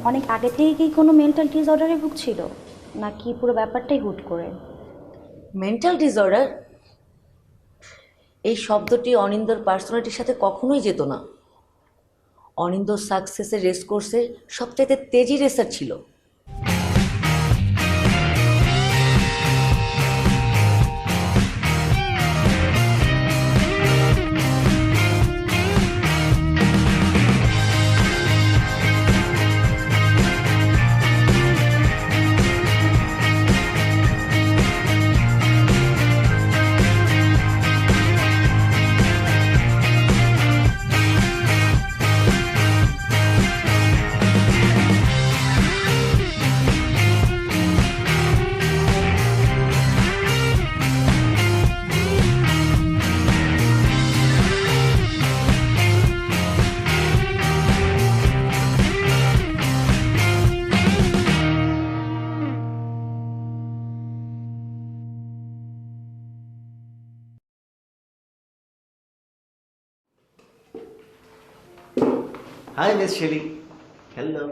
অনেক আগে থেকে কি কোনো মেন্টাল ডিসঅর্ডারে ভুগছিল, নাকি পুরো ব্যাপারটাই হুট করে? মেন্টাল ডিসঅর্ডার এই শব্দটি অনিন্দর পার্সোনালিটির সাথে কখনোই যেত না। অনিন্দ সাকসেসের রেস কোর্সে সবচাইতে তেজি রেসার ছিল। Hi miss Shelley. হ্যালো।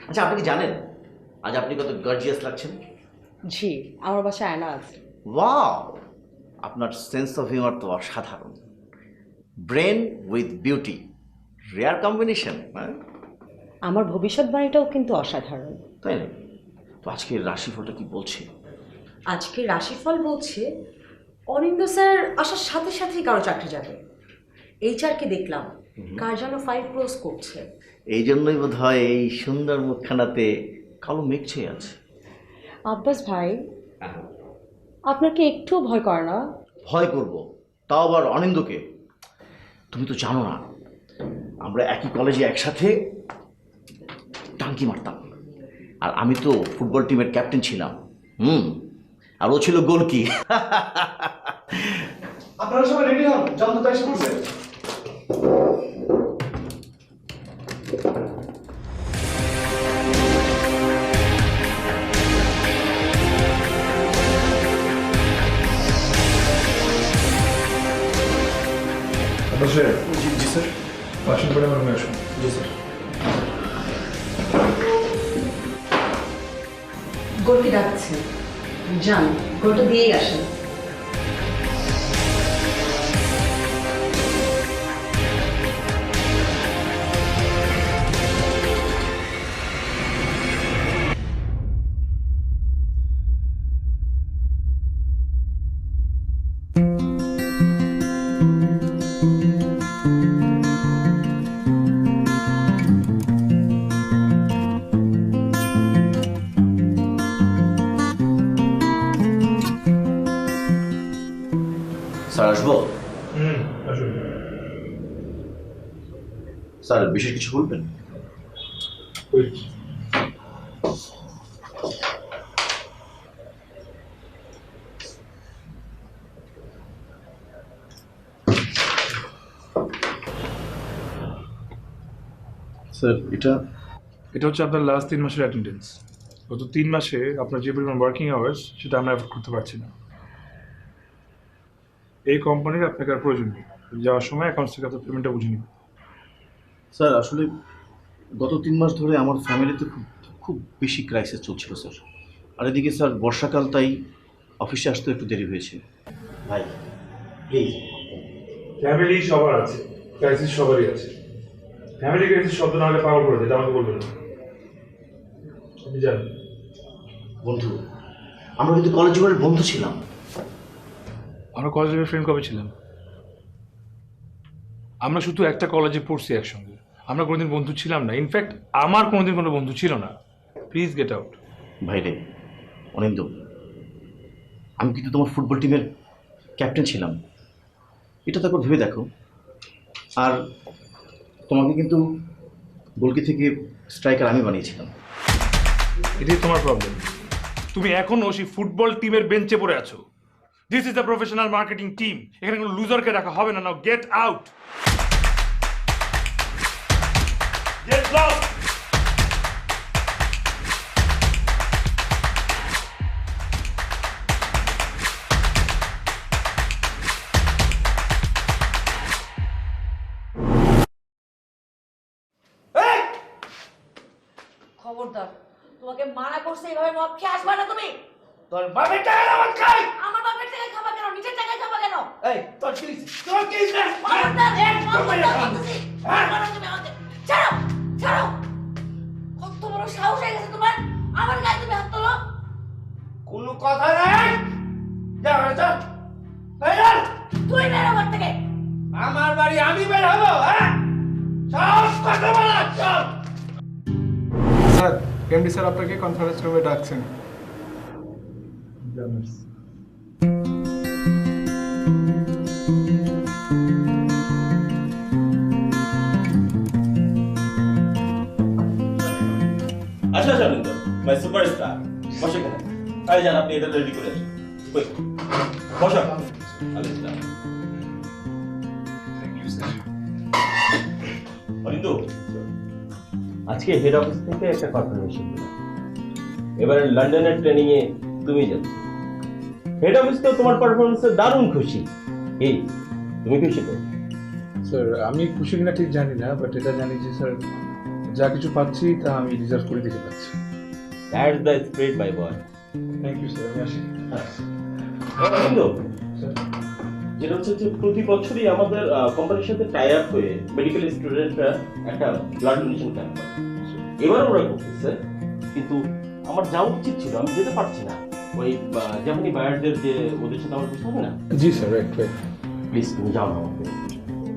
আচ্ছা, আপনি কি জানেন আজ আপনি কত গর্জিয়াস লাগছেন? জি, আমার বাসায় আয়না আছে। ওয়াও, আপনার সেন্স অফ হিউমার তো অসাধারণ। Brain with beauty, rare combination. হ্যাঁ, আমার ভবিষ্যৎবাণীটাও কিন্তু অসাধারণ। তাই না? তো আজকের রাশিফলটা কি বলছে? আজকে রাশিফল বলছে অনিন্দ স্যার আসার সাথে সাথেই কারো চাকরি যাবে। এইচআরকে দেখলাম কার যেন ফাইল ক্লোজ করছে। এই জন্যই বোধ হয় এই সুন্দর মুখখানাতে কালো মেঘ ছেয়ে আছে। আব্বাস ভাই, আপনার কি একটুও ভয় করে না? ভয় করব, তাও আবার অনিন্দকে? তুমি তো জানো না, আমরা একই কলেজে একসাথে টাঙ্কি মারতাম। আর আমি তো ফুটবল টিমের ক্যাপ্টেন ছিলাম। আর ও ছিল গোলকি। আপনারা সবাই রেডি হন, যন্ত্রটা এসে পড়ছে। জি স্যার। বাসন করে আমার রুমে আসুন। জি স্যার। গোলকে ডাকছে, যান গোলটা দিয়েই আসেন। স্যার আসবো? আসুন। স্যার বিশেষ কিছু বলবেন? স্যার এটা হচ্ছে আপনার লাস্ট 3 মাসের অ্যাটেন্ডেন্স। গত 3 মাসে আপনার যে পরিমাণ ওয়ার্কিং আওয়ার্স সেটা আমরা অ্যাফোর্ড করতে পারছি না। এই কোম্পানির আপনাকে আর প্রয়োজন নেই। যাওয়ার সময় অ্যাকাউন্টস থেকে আপনার পেমেন্টটা বুঝে নিন। স্যার আসলে গত 3 মাস ধরে আমার ফ্যামিলিতে খুব খুব বেশি ক্রাইসিস চলছিল স্যার। আর এদিকে স্যার বর্ষাকাল, তাই অফিসে আসতে একটু দেরি হয়েছে। ভাই প্লিজ। ফ্যামিলি সবার আছে, ক্রাইসিস সবারই আছে। ফ্যামিলি ক্রাইসিস শব্দ না হলে পাগল করে দেয়, এটা আমাকে বলবেন না। আপনি জানেন বন্ধু, আমরা কিন্তু কলেজ জীবনের বন্ধু ছিলাম। আমরা কলেজের ফ্রেন্ড কবে ছিলাম? আমরা শুধু একটা কলেজে পড়ছি একসঙ্গে, আমরা কোনোদিন বন্ধু ছিলাম না। ইনফ্যাক্ট আমার কোনোদিন কোনো বন্ধু ছিল না। Please get out. ভাই রে অনিন্দ, আমি কিন্তু তোমার ফুটবল টিমের ক্যাপ্টেন ছিলাম, এটা তো একবার ভেবে দেখো। আর তোমাকে কিন্তু গোলকি থেকে স্ট্রাইকার আমি বানিয়েছিলাম। এটাই তোমার প্রবলেম। তুমি এখনো সেই ফুটবল টিমের বেঞ্চে পড়ে আছো। This is the professional marketing team. এখানে কোনো লুজারকে রাখা হবে না। নাও গেট আউট। Get out. খবরদার, তোমাকে মানা করছে এভাবে মদ খেয়ে আসবা না তুমি। তোর বাপের টাকা মদ খাই। আমার বাপের টাকায় খাবা কেন, নিজের টাকায় খাবা কেন? এই তোর কি হইছে? তোর কি হইছে? খবরদার, খবরদার হ্যাঁ? বলতেছি। মারো তুমি আমাকে। ছাড়ো, ছাড়ো। কত বড় সাহস হয়ে গেছে তোমার, আমার গায়ে তুমি হাত তোলো। কোনো কথা নাই। যা যা। এই যা। তুই বেরো ঘর থেকে। আমার বাড়ি আমি বের হবো, হ্যাঁ? সাহস কত বড়? চল। স্যার, এমডি স্যার আপনাকে কনফারেন্স রুমে ডাকছেন। আচ্ছা অনিন্দ, মাই সুপারস্টার, বসে কেন? আরে যান, আপনি এটা রেডি করে আসুন। কই বসো। অনিন্দ, আজকে হেড অফিস থেকে একটা কনফার্মেশন দিলাম। এবারে লন্ডনের ট্রেনিং এ তুমি যাচ্ছ। হেড অফিস তো তোমার পারফরমেন্সে দারুণ খুশি। এই তুমি খুশি তো? স্যার, আমি খুশি কিনা ঠিক জানি না, বাট এটা জানি যে স্যার যা কিছু পাচ্ছি তা আমি রিজার্ভ করে দিতে পারছি। That's the spirit my boy. Thank you sir, আমি আসি। অনিন্দ, যেটা হচ্ছে যে প্রতি বছরই আমাদের কোম্পানির সাথে টাই আপ হয়ে মেডিকেল স্টুডেন্টরা একটা ব্লাড ডোনেশন ক্যাম্প করে। এবার ওরা করতেছে, কিন্তু আমার যাওয়া উচিত ছিল, আমি যেতে পারছি না। ওই জাপানি বায়ারদের যে ওদের সাথে আমার বুঝতে হবে না। জি স্যার, রাইট রাইট। প্লিজ তুমি যাও না আমাকে।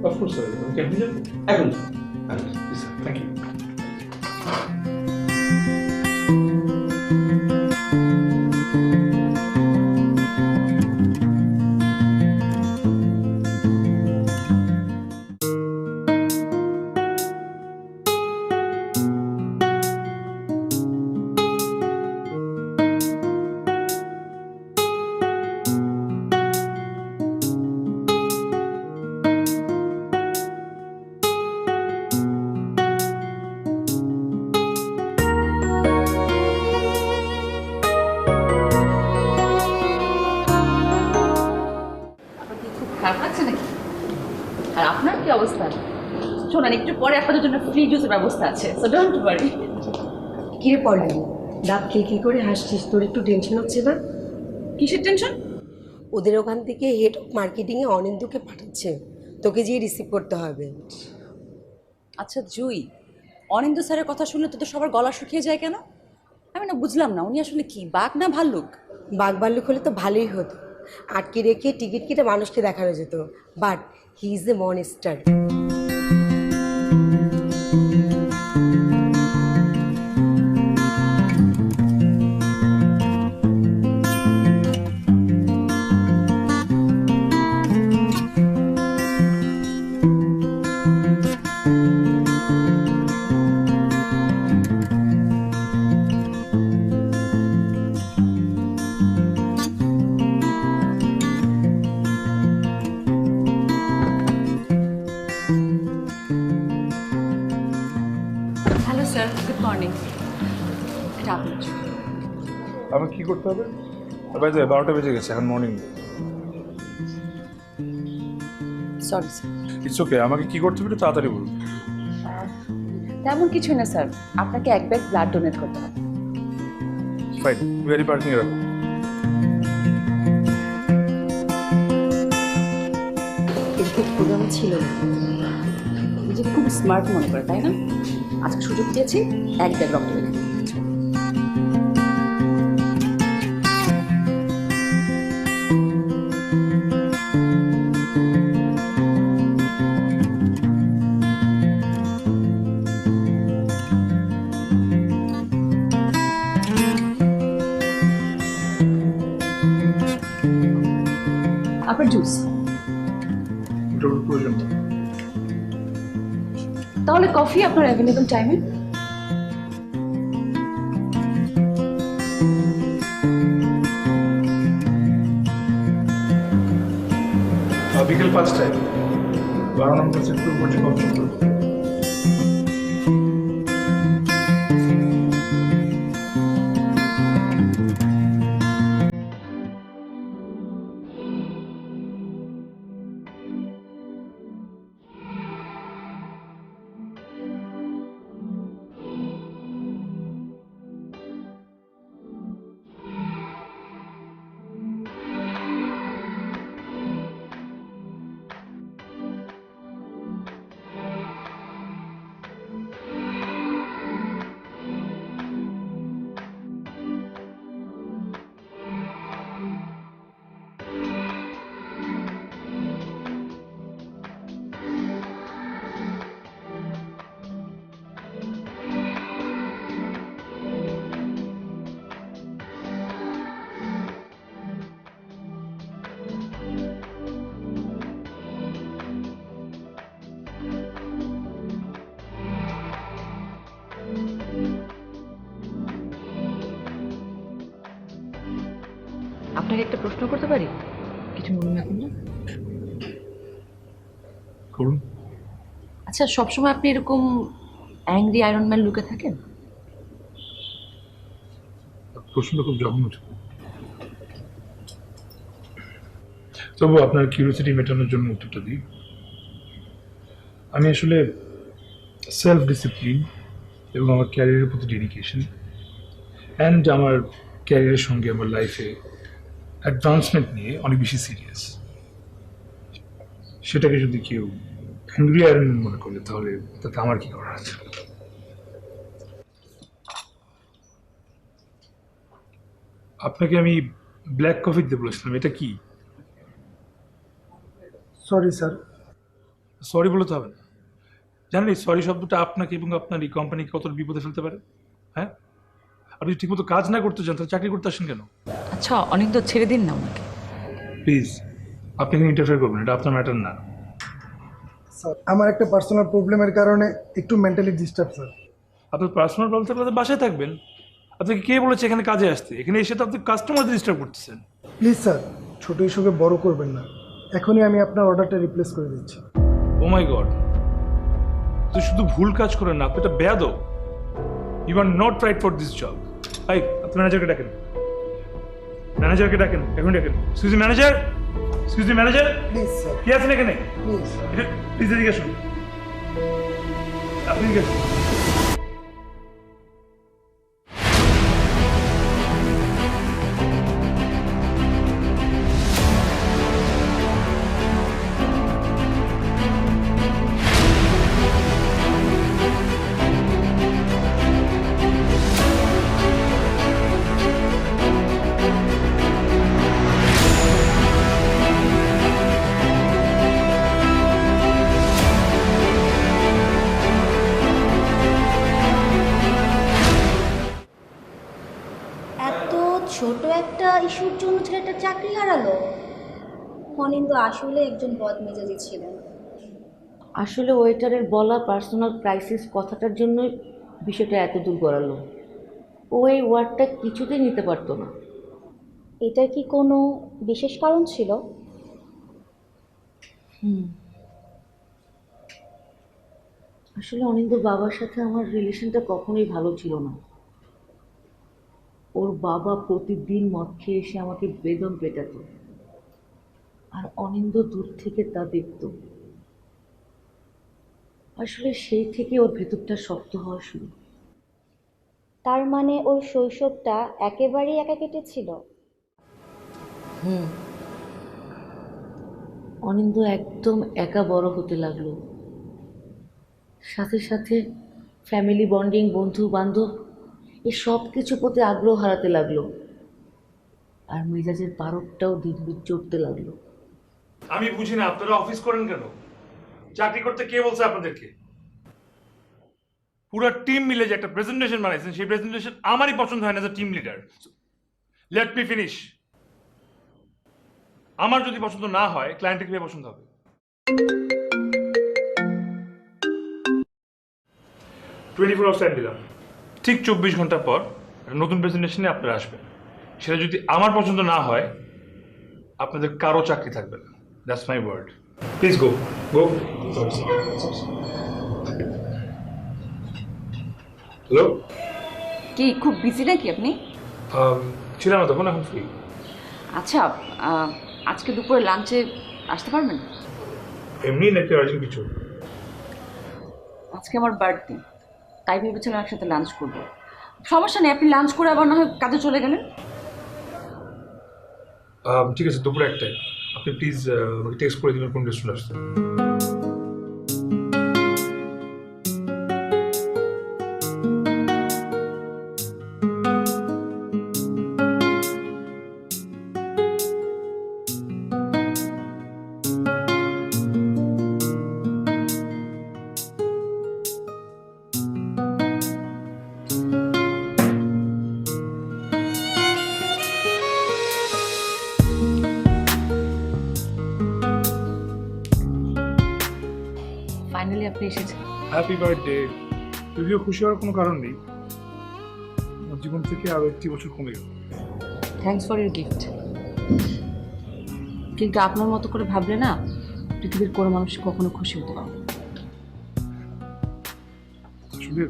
অফকোর্স স্যার, আমি ক্যাম্পে যাবো। এখন যাও। জি স্যার, থ্যাংক ইউ। খুব খারাপ লাগছে নাকি? আর আপনার কি অবস্থা? শোনেন, একটু পরে আপনাদের জন্য ফ্রি জুসের ব্যবস্থা আছে, সো ডোন্ট ওয়ারি। কিরে পড়লি, দাঁত খিলখিল করে হাসছিস, তোর একটু টেনশন হচ্ছে না? কিসের টেনশন? ওদের ওখান থেকে হেড অফ মার্কেটিংয়ে অনিন্দুকে পাঠাচ্ছে, তোকে যেয়ে রিসিভ করতে হবে। আচ্ছা জুই, অনিন্দ স্যারের কথা শুনলে তো সবার গলা শুকিয়ে যায় কেন? আমি না বুঝলাম না, উনি আসলে কি বাঘ না ভাল্লুক? বাঘ ভাল্লুক হলে তো ভালোই হতো, আটকে রেখে টিকিট কেটে মানুষকে দেখানো যেত, but he is a monster. Hello sir, good morning. এটা আপনার জন্য। আমার কি করতে হবে? বাই দ্য ওয়ে, 12টা বেজে গেছে, এখন morning. Sorry sir. It's okay, আমাকে কি করতে হবে একটু তাড়াতাড়ি বলুন। তেমন কিছুই না স্যার, আপনাকে এক ব্যাগ ব্লাড ডোনেট করতে হবে। ফাইন, গাড়ি পার্কিংয়ে রাখো। এরকম প্রোগ্রাম ছিল না। নিজেকে খুব স্মার্ট মনে করে, তাই না? আজকে সুযোগ দিয়েছি, এক ব্যাগ রক্ত রেখে। আপনার জুস। এটা ওর প্রয়োজন। তাহলে কফি আপনার অ্যাভেলেবল টাইমে? বিকেল 5টায় 12 নম্বর সেক্টর পড়ছে কফি। আপনাকে একটা প্রশ্ন করতে পারি? কিছু মনে না করলে। করুন। আচ্ছা, সবসময় আপনি এরকম অ্যাংরি আয়রন ম্যান লুকে থাকেন? প্রশ্নটা খুব জঘন্য ছিল। তবু আপনার কিউরিওসিটি মেটানোর জন্য উত্তরটা দিই। আমি আসলে সেলফ ডিসিপ্লিন এবং আমার ক্যারিয়ারের প্রতি ডেডিকেশন অ্যান্ড আমার ক্যারিয়ারের সঙ্গে আমার লাইফে অ্যাডভান্সমেন্ট নিয়ে অনেক বেশি সিরিয়াস। সেটাকে যদি কেউ অ্যাংরি আয়রন ম্যান মনে করে তাহলে তাতে আমার কি করার আছে? আপনাকে আমি ব্ল্যাক কফি দিতে বলেছিলাম, এটা কি? Sorry sir. সরি বলে তো হবে না। জানেন এই সরি শব্দটা আপনাকে এবং আপনার এই কোম্পানিকে কত বিপদে ফেলতে পারে? হ্যাঁ, আপনি ঠিকমতো কাজ না করতে চান তাহলে চাকরি করতে আসেন কেন? আচ্ছা, অনেক তো ছেড়ে দিন না ওনাকে। প্লিজ, আপনি এখানে ইন্টারফেয়ার করবেন, এটা আপনার ম্যাটার না। স্যার, আমার একটা পার্সোনাল প্রবলেমের কারণে একটু মেন্টালি ডিস্টার্ব স্যার। আপনার পার্সোনাল প্রবলেম থাকলে তো বাসায় থাকবেন। আপনাকে কে বলেছে এখানে কাজে আসতে? এখানে এসে তো আপনি কাস্টমারদের ডিস্টার্ব করতেছেন। প্লিজ স্যার, ছোট ইস্যুকে বড় করবেন না। এখনই আমি আপনার অর্ডারটা রিপ্লেস করে দিচ্ছি। ও মাই গড, তো শুধু ভুল কাজ করেন না, আপনি এটা বেয়াদব। You are not right for this job. Hi, আপনি ম্যানেজারকে ডাকেন, ম্যানেজারকে ডাকেন, এখন ডাকেন। Excuse me manager, excuse me manager, please sir, কি আছেন এখানে? প্লিজ। প্লিজ এদিকে আসুন, আপনি এদিকে আসুন। এত ছোট একটা ইস্যুর জন্য ছেলেটা চাকরি হারালো। অনিন্দ আসলে একজন বদমেজাজি ছিলেন। আসলে ওয়েটারের বলা পার্সোনাল ক্রাইসিস কথাটার জন্যই বিষয়টা এত দূর গড়ালো। ও এই ওয়ার্ডটা কিছুতেই নিতে পারতো না। এটার কি কোনো বিশেষ কারণ ছিল? আসলে অনিন্দ বাবার সাথে আমার রিলেশনটা কখনোই ভালো ছিল না। ওর বাবা প্রতিদিন মদ খেয়ে এসে আমাকে বেদম পেটাতো, আর অনিন্দ দূর থেকে তা দেখত। আসলে সেই থেকে ওর ভেতরটা শক্ত হওয়া শুরু। তার মানে ওর শৈশবটা একেবারেই একা কেটেছিল। অনিন্দ একদম একা বড় হতে লাগলো। সাথে সাথে ফ্যামিলি বন্ডিং, বন্ধু বান্ধব, এই সব কিছু প্রতি আগ্রহ হারাতে লাগলো, আর মেজাজের পারকটাও দিন দিন চড়তে লাগলো। আমি বুঝি না আপনারা অফিস করেন কেন? চাকরি করতে কে বলছে আপনাদেরকে? পুরো টিম মিলে যে একটা প্রেজেন্টেশন বানাইছেন, সেই প্রেজেন্টেশন আমারই পছন্দ হয় না, team leader. Let me finish. আমার যদি পছন্দ না হয়, ক্লায়েন্টের কি পছন্দ হবে? 24 আওয়ার্স টাইম দিলাম, ঠিক 24 ঘন্টা পর একটা নতুন প্রেজেন্টেশনে আপনারা আসবেন। সেটা যদি আমার পছন্দ না হয়, আপনাদের কারো চাকরি থাকবে না। That's my word. Please go go. Hello, কি খুব বিজি নাকি আপনি? ছিলাম না তখন, এখন ফ্রি। আচ্ছা, আজকে দুপুরে লাঞ্চে আসতে পারবেন? এমনি নাকি আর্জেন্ট কিছু? আজকে আমার বার্থডে, তাই ভেবেছিলাম একসাথে লাঞ্চ করব। সমস্যা নেই, আপনি লাঞ্চ করে আবার না হয় কাজে চলে গেলেন। ঠিক আছে, দুপুরে একটাই। আপনি প্লিজ আমাকে টেক্সট করে দিবেন কোন রেস্টুরেন্ট আসছে। ফাইনালি আপনি এসেছেন। Happy birthday. যদিও খুশি হওয়ার কোনো কারণ নেই, আমার জীবন থেকে আরও একটি বছর কমে গেল। Thanks for your gift. কিন্তু আপনার মতো করে ভাবলে না পৃথিবীর কোনো মানুষ কখনো খুশি হতে পারবে না। আসলে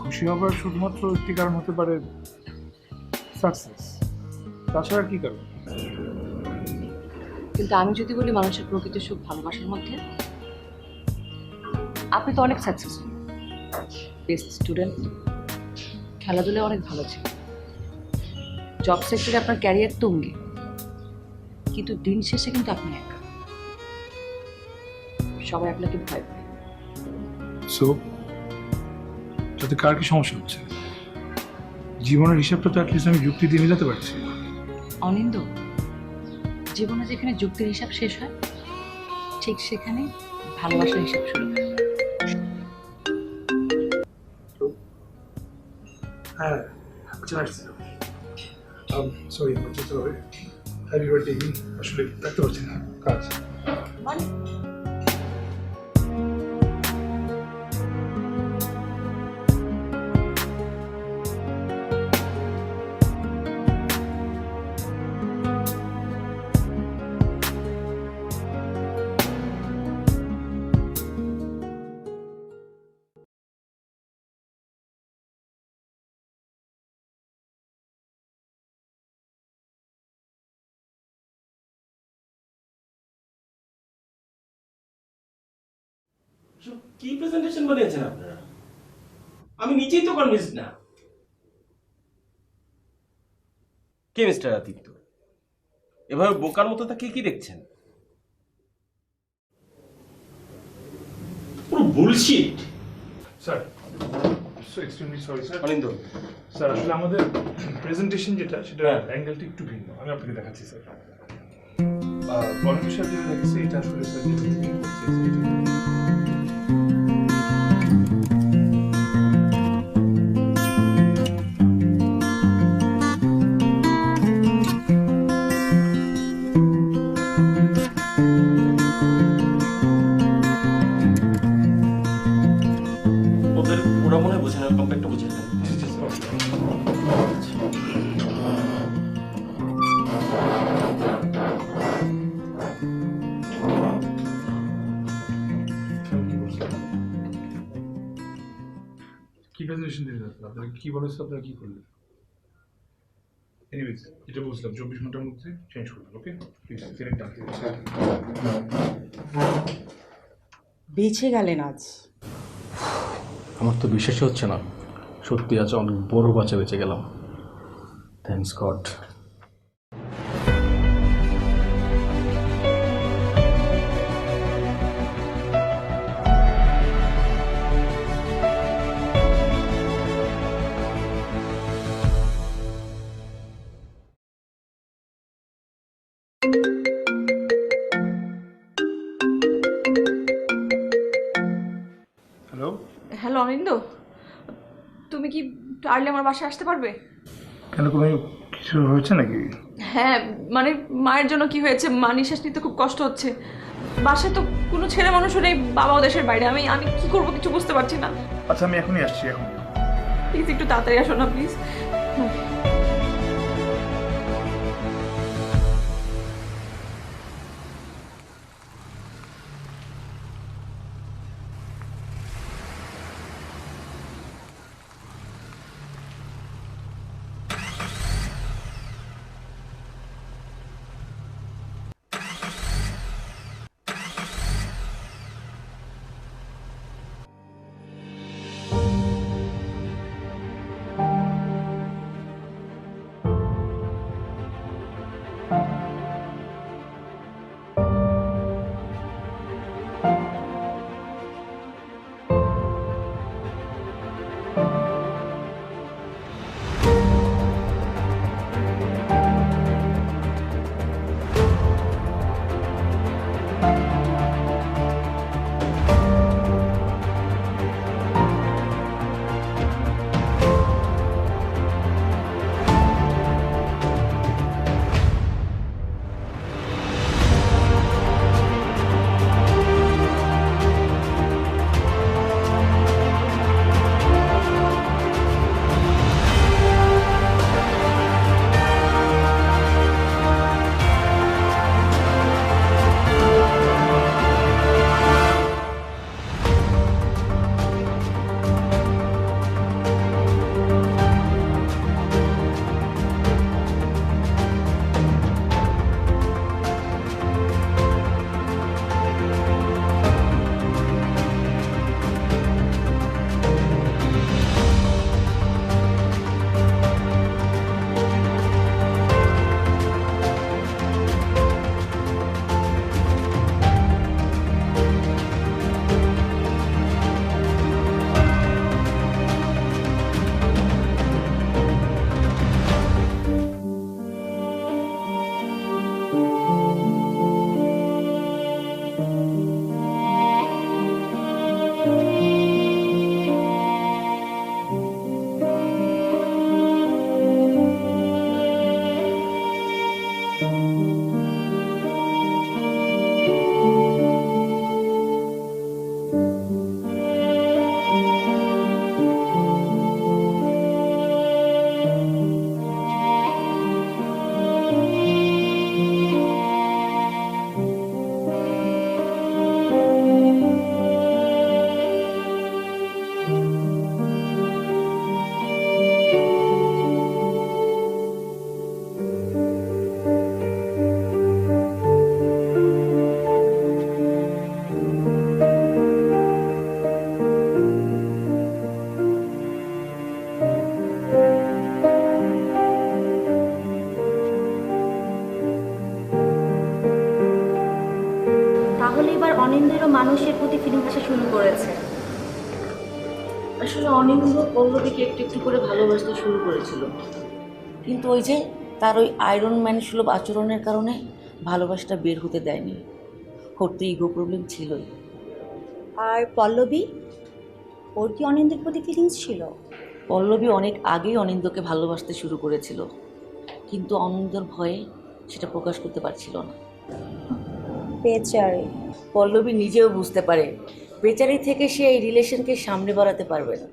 খুশি হবার শুধুমাত্র একটি কারণ হতে পারে সাকসেস, তাছাড়া আর কি কারণ? কিন্তু আমি যদি বলি মানুষের প্রকৃত সুখ ভালোবাসার মধ্যে, আপনি তো অনেক সাকসেসফুল, বেস্ট স্টুডেন্ট, খেলাধুলায় অনেক ভালো ছিল, জব সেক্টরে আপনার ক্যারিয়ার তুঙ্গে, কিন্তু দিন শেষে কিন্তু আপনি একা, সবাই আপনাকে ভয় পায়। সো তাতে কার কি সমস্যা হচ্ছে? জীবনের হিসাবটা তো অ্যাটলিস্ট আমি যুক্তি দিয়ে মিলাতে পারছি। অনিন্দ, জীবনে যেখানে যুক্তির হিসাব শেষ হয় ঠিক সেখানে ভালোবাসার হিসাব শুরু হয়। হ্যাঁ, সরি আমার যেতে হবে। Happy birthday. আসলে থাকতে পারছি না, কাজ। মানে কি প্রেজেন্টেশন বানিয়েছেন আপনারা? আমি নিজেই তো কনভিন্স না। কে মিস্টার আদিত্য, এভাবে বোকার মতো তাকে কি দেখছেন? পুরো bullshit. Sir, so extremely sorry sir. Anindo, sir আসলে আমাদের প্রেজেন্টেশন যেটা সেটা হ্যাঁ। অ্যাঙ্গেলটা একটু ভিন্ন, আমি আপনাকে দেখাচ্ছি স্যার। বর্ণবিষয় যেটা দেখেছি এটা আসলে স্যার যেটা তুমি বলছিস, ওরা মনে হয় বোঝে না, কম্প্যাক্টটা বুঝে নেন। কি প্রেজেন্টেশন দিলেন আপনারা? কি বলেছে, আপনারা কি করলেন? এনিওয়েজ, এটা বুঝলাম 24 ঘন্টার মধ্যে চেঞ্জ করবেন। ওকে প্লিজ ফিরে ডান। বেঁচে গেলেন আজ। আমার তো বিশ্বাসই হচ্ছে না, সত্যি আজ অনেক বড় বাঁচা বেঁচে গেলাম। Thanks god. হ্যালো, হ্যালো অনিন্দ, তুমি কি আর্লি আমার বাসায় আসতে পারবে? কেন কোনো কিছু হয়েছে নাকি? হ্যাঁ, মানে মায়ের জন্য কি হয়েছে, মা নিঃশ্বাস নিতে খুব কষ্ট হচ্ছে, বাসায় তো কোনো ছেলে মানুষও নেই, বাবাও দেশের বাইরে, আমি আমি কি করবো কিছু বুঝতে পারছি না। আচ্ছা আমি এখনই আসছি, এখন। প্লিজ একটু তাড়াতাড়ি আসো না প্লিজ। মানুষের প্রতি ফিলিংস আসা শুরু করেছে। আসলে অনিন্দ পল্লবীকে একটু একটু করে ভালোবাসতে শুরু করেছিল, কিন্তু ওই যে তার ওই আয়রন ম্যান সুলভ আচরণের কারণে ভালোবাসাটা বের হতে দেয়নি। ওর তো ইগো প্রবলেম ছিলই। আর পল্লবী, ওর কি অনিন্দের প্রতি ফিলিংস ছিল? পল্লবী অনেক আগেই অনিন্দকে ভালোবাসতে শুরু করেছিল, কিন্তু অনিন্দর ভয়ে সেটা প্রকাশ করতে পারছিল না। বেচারি। পল্লবী নিজেও বুঝতে পারে বেচারি থেকে সে এই রিলেশনকে সামনে বাড়াতে পারবে না।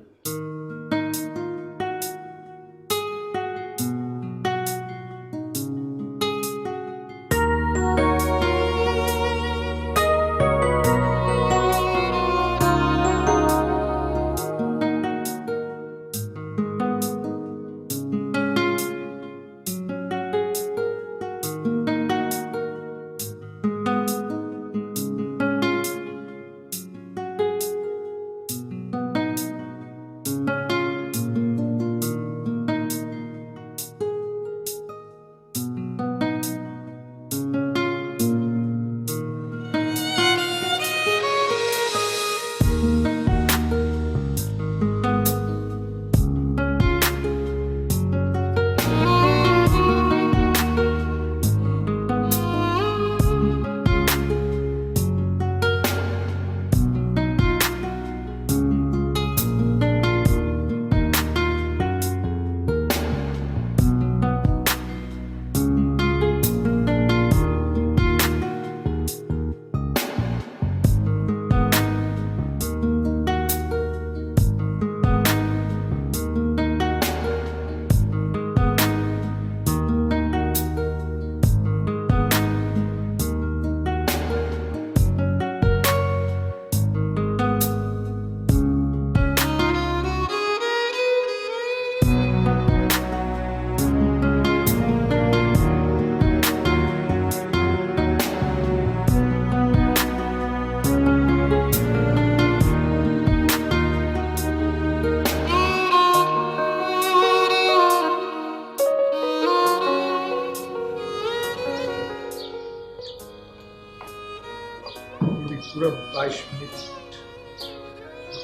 পুরো 22 মিনিট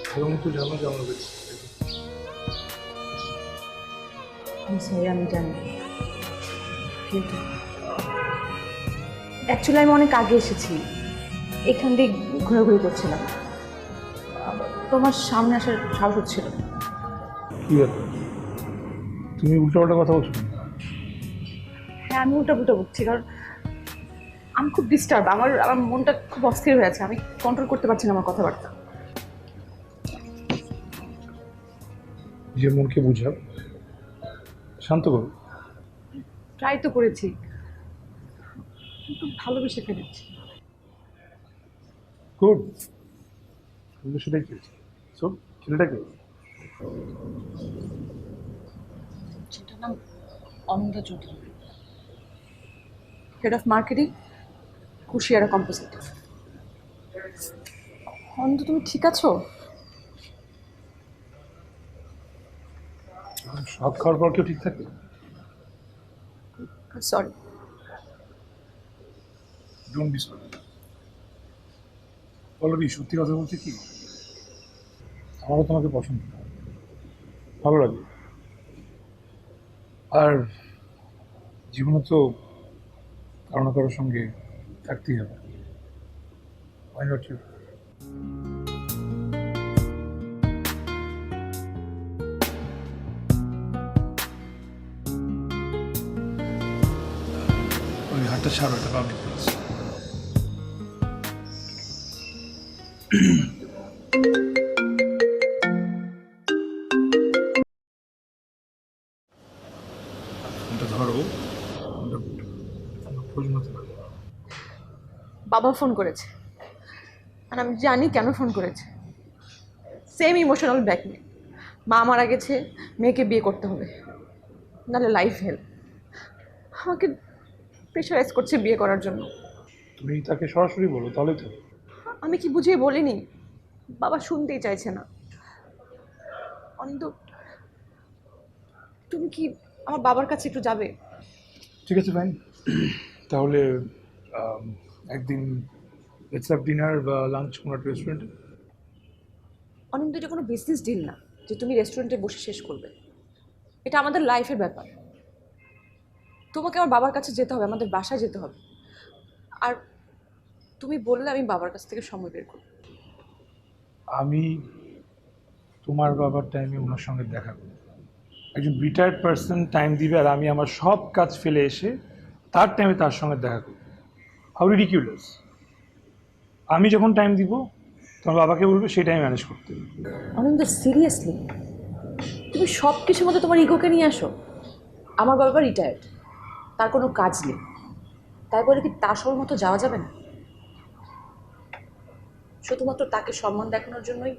ভালো মতো জানো যে আমরা বেঁচে সরি, আমি জানি, কিন্তু অ্যাকচুয়ালি আমি অনেক আগে এসেছি, এখান দিয়ে ঘোরাঘুরি করছিলাম, তোমার সামনে আসার সাহস হচ্ছিল না। কি ব্যাপার, তুমি উল্টোপাল্টা কথা বলছো? হ্যাঁ, আমি উল্টা পুল্টা বলছি, কারণ আমি খুব ডিস্টার্ব, আমার আমার মনটা খুব অস্থির হয়ে আছে, আমি কন্ট্রোল করতে পারছি না আমার কথাবার্তা। নিজের মনকে বুঝাও, শান্ত করো। ট্রাই তো করেছি, কিন্তু ভালোবেসে ফেলেছি। গুড, তুমি সেটাই চেয়েছি। সো ছেলেটাকে সেটার নাম Ananta Chowdhury, head of marketing, Kushiyara composite. Ananta, তুমি ঠিক আছো? সব খাওয়ার পর কেউ ঠিক থাকে? Sorry. Don't be sorry. Pallavi, সত্যি কথা বলতে কি, আমারও তোমাকে পছন্দ, ভালো লাগে। আর জীবনে তো কারো না কারোর সঙ্গে থাকতেই হবে। Why not you? ওই হাতটা ছাড়ো, এটা পাবলিক প্লেস। ফোনটা ধরো, প্রয়োজন হতে পারে। বাবা ফোন করেছে, আর আমি জানি কেন ফোন করেছে। Same emotional blackmail. মা মারা গেছে, মেয়েকে বিয়ে করতে হবে, নাহলে লাইফ হেল। আমাকে প্রেশারাইজ করছে বিয়ে করার জন্য। তুমি তাকে সরাসরি বলো, তাহলে তো। আমি কি বুঝিয়ে বলিনি, বাবা শুনতেই চাইছে না। অনিন্দ, তুমি কি আমার বাবার কাছে একটু যাবে? ঠিক আছে, ফাইন। তাহলে একদিন লেটস হ্যাভ ডিনার বা লাঞ্চ কোনো একটা রেস্টুরেন্টে। অনিন্দ, এটা কোনো বিজনেস ডিল না যে তুমি রেস্টুরেন্টে বসে শেষ করবে। এটা আমাদের লাইফের ব্যাপার। তোমাকে আমার বাবার কাছে যেতে হবে, আমাদের বাসায় যেতে হবে। আর তুমি বললে আমি বাবার কাছ থেকে সময় বের করব। আমি তোমার বাবার টাইমে ওনার সঙ্গে দেখা করি। একজন রিটায়ার্ড পার্সন টাইম দিবে আর আমি আমার সব কাজ ফেলে এসে তার টাইমে তার সঙ্গে দেখা করি? How ridiculous. আমি যখন টাইম দিব তোমার বাবাকে বলবে সেই টাইম ম্যানেজ করতে। অনিন্দ, সিরিয়াসলি তুমি সব কিছুর মধ্যে তোমার ইগোকে নিয়ে আসো? আমার বাবা রিটায়ার্ড, তার কোনো কাজ নেই, তাই বলে কি তার সময় মতো যাওয়া যাবে না? শুধুমাত্র তাকে সম্মান দেখানোর জন্যই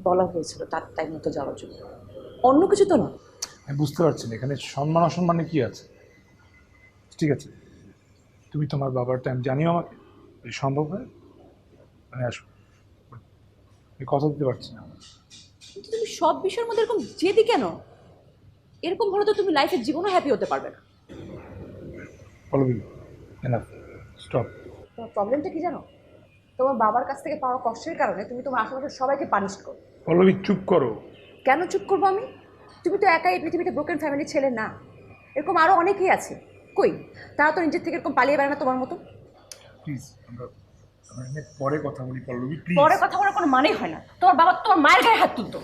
বলা হয়েছিল তার টাইম মতো যাওয়ার জন্য, অন্য কিছু তো না। আমি বুঝতে পারছি না এখানে সম্মান অসম্মানে কি আছে। ঠিক আছে, তুমি তোমার বাবার টাইম জানিও আমাকে, যদি সম্ভব হয় আমি আসবো। আমি কথা দিতে পারছি না। কিন্তু তুমি সব বিষয়ের মধ্যে এরকম জেদি কেন? এরকম হলে তো তুমি লাইফের জীবনও হ্যাপি হতে পারবে না। Pallavi, enough, stop. তোমার প্রবলেমটা কি জানো? তোমার বাবার কাছ থেকে পাওয়া কষ্টের কারণে তুমি তোমার আশেপাশের সবাইকে পানিশ করো। পল্লবী চুপ করো। কেন চুপ করবো আমি? তুমি তো একাই এই পৃথিবীতে ব্রোকেন ফ্যামিলির ছেলে না, এরকম আরও অনেকেই আছে। কই, তারা তো নিজের থেকে এরকম পালিয়ে বেড়ায় না তোমার মতো। প্লিজ আমরা পরে কথা বলি পল্লবী, প্লিজ। পরে কথা বলার কোনো মানেই হয় না। তোমার বাবা তোমার মায়ের গায়ে হাত তুলতো।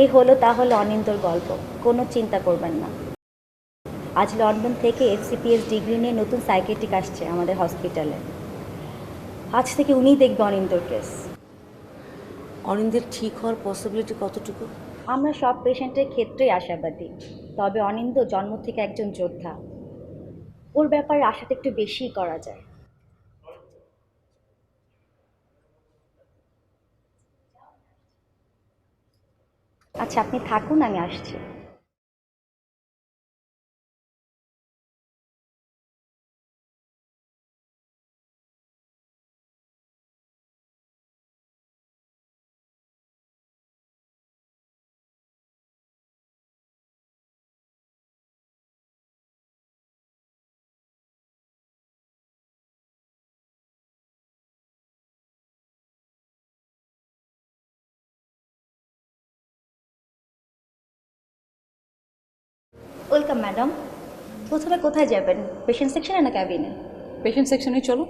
এই হলো তাহলে অনিন্দর গল্প। কোনো চিন্তা করবেন না, আজ লন্ডন থেকে FCPS ডিগ্রি নিয়ে নতুন সাইকিয়াট্রিক আসছে আমাদের হসপিটালে। আজ থেকে উনিই দেখবে অনিন্দর কেস। অনিন্দের ঠিক হওয়ার পসিবিলিটি কতটুকু? আমরা সব পেশেন্টের ক্ষেত্রেই আশাবাদী, তবে অনিন্দ জন্ম থেকে একজন যোদ্ধা, ওর ব্যাপারে আশাটা একটু বেশিই করা যায়। আচ্ছা, আপনি থাকুন, আমি আসছি। Welcome madam. প্রথমে কোথায় যাবেন, পেশেন্ট সেকশনে না ক্যাবিনে? পেশেন্ট সেকশনে চলো।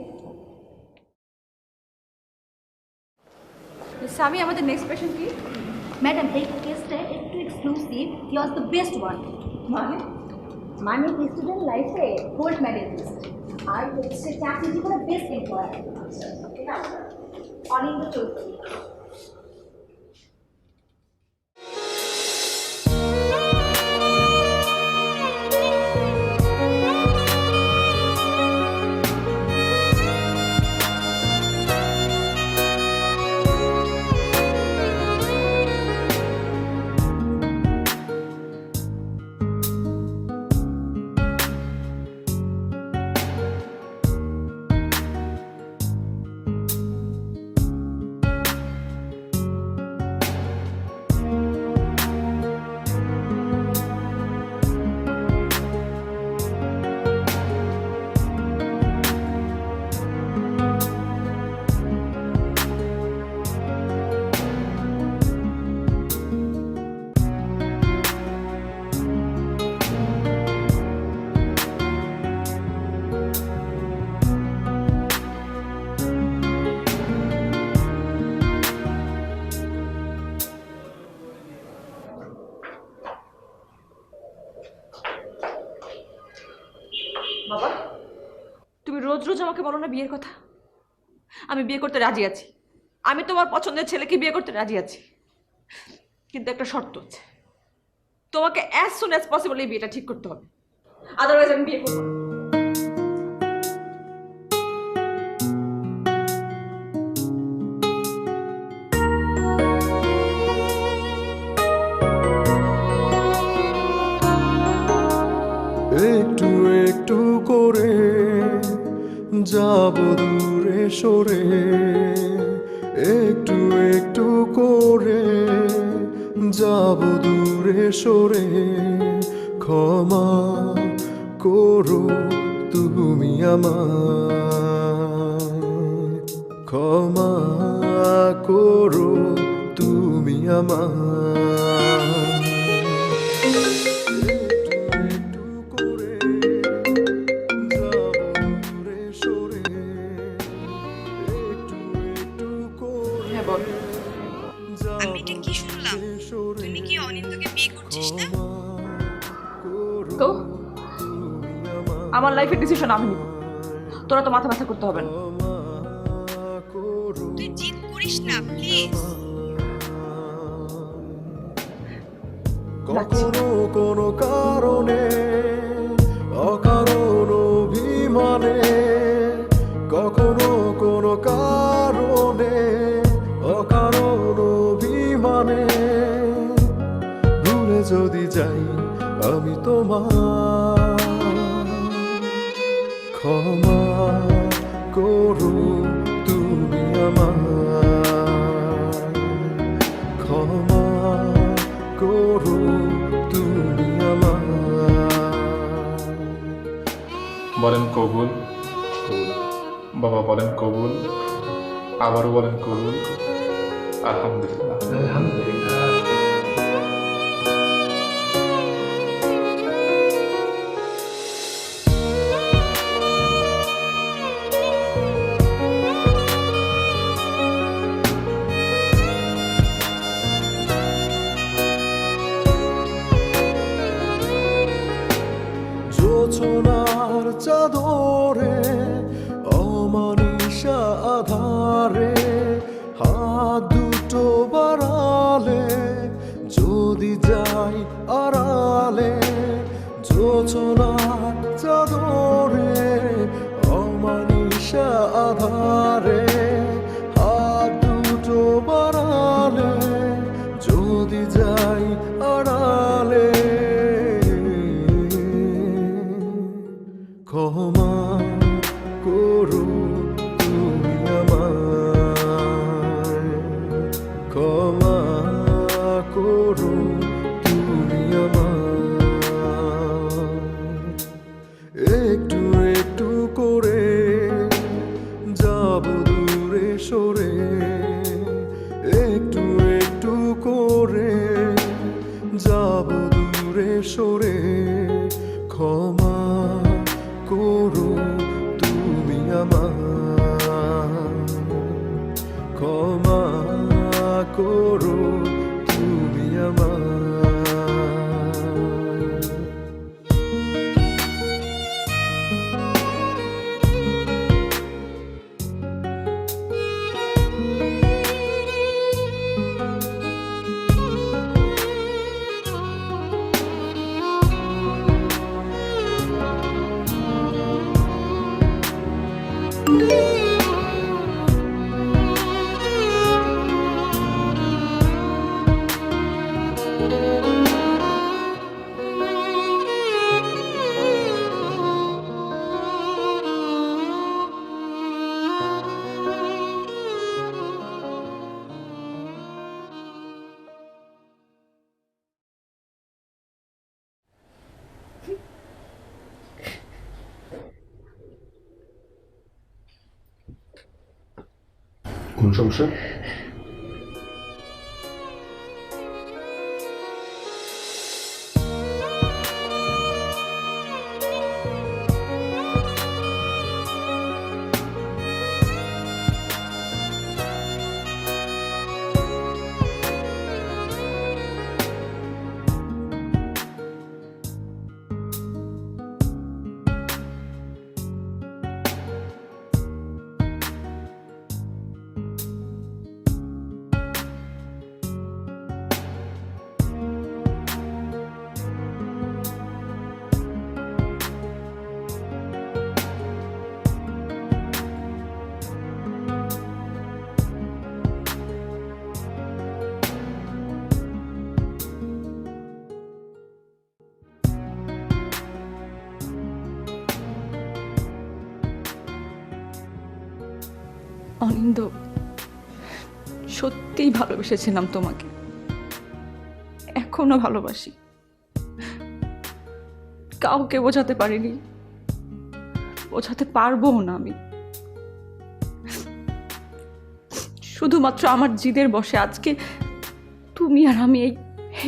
স্বামী, আমাদের নেক্সট পেশেন্ট কি? ম্যাডাম, এই কেসটা একটু exclusive, he was the best one. মানে স্টুডেন্ট লাইফে গোল্ড মেডেলিস্ট, আর হচ্ছে চাকরি জীবনে বেস্ট এমপ্লয়ার, অনিন্দ চৌধুরী। রোজ রোজ আমাকে বলো না বিয়ের কথা। আমি বিয়ে করতে রাজি আছি, আমি তোমার পছন্দের ছেলেকে বিয়ে করতে রাজি আছি, কিন্তু একটা শর্ত আছে, তোমাকে অ্যাজ সুন অ্যাজ পসিবল এই বিয়েটা ঠিক করতে হবে, আদারওয়াইজ আমি বিয়ে করবো না। একটু একটু করে যাব দূরে সরে, একটু একটু করে যাব দূরে সরে, ক্ষমা করো তুমি আমায়, ক্ষমা করো তুমি আমায়। হ্যাঁ বল। আমি এটা কি শুনলাম, তুই নাকি অনিন্দকে বিয়ে করছিস না? তো আমার লাইফের ডিসিশন আমি নিব, তোরা তো মাথা ব্যথা করতে হবে না। তুই জিদ করিস না প্লিজ। কখনো কোনো কারণে অকারণ অভিমানে, কখনো কোনো কারণে অকারণ অভিমানে, ভুলে যদি যাই আমি তোমার, ক্ষমা করো তুমি আমায়, ক্ষমা করো তুমি আমায়। বলেন কবুল, বাবা বলেন কবুল, আবারও বলেন কবুল। আলহামদুলিল্লাহ। জোছনার চাদরে অমানিসা আধারে, হাত দুটো বাড়ালে যদি যাই আড়ালে, জোছনার চাদরে অমানিসা আধারে, হাত দুটো বাড়ালে যদি যাই আড়ালে, ক্ষমা করো তুমি আমায়, ক্ষমা করো তুমি আমায়। একটু একটু করে যাব দূরে সরে, একটু একটু করে যাব দূরে সরে, ক্ষমা করো তুমি আমায়, ক্ষমা করো তুমি আমায়। কোন সমস্যা? অনিন্দ, সত্যিই ভালোবেসেছিলাম তোমাকে, এখনো ভালোবাসি। কাউকে বোঝাতে পারিনি, বোঝাতে পারবো না আমি। শুধুমাত্র আমার জিদের বসে আজকে তুমি আর আমি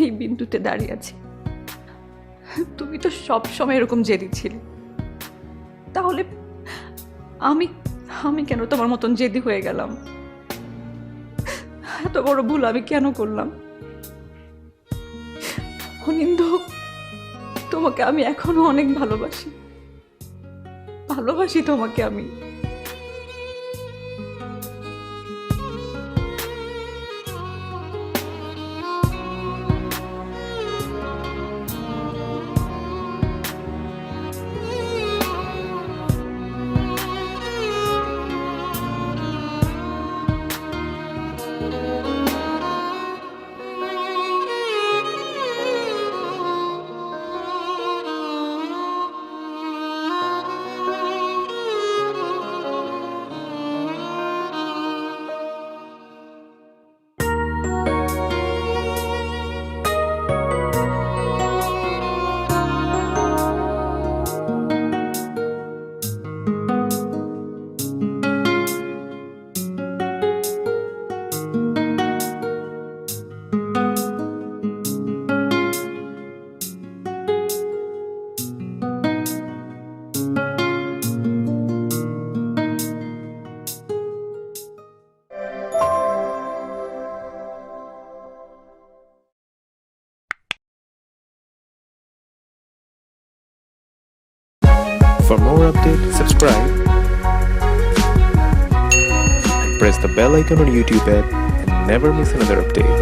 এই বিন্দুতে দাঁড়িয়ে আছি। তুমি তো সবসময় এরকম জেদি ছিলে, তাহলে আমি আমি কেন তোমার মতন জেদি হয়ে গেলাম? এত বড় ভুল আমি কেন করলাম? অনিন্দ, তোমাকে আমি এখনো অনেক ভালোবাসি, ভালোবাসি তোমাকে আমি। For more updates, subscribe and press the bell icon on YouTube app and never miss another update.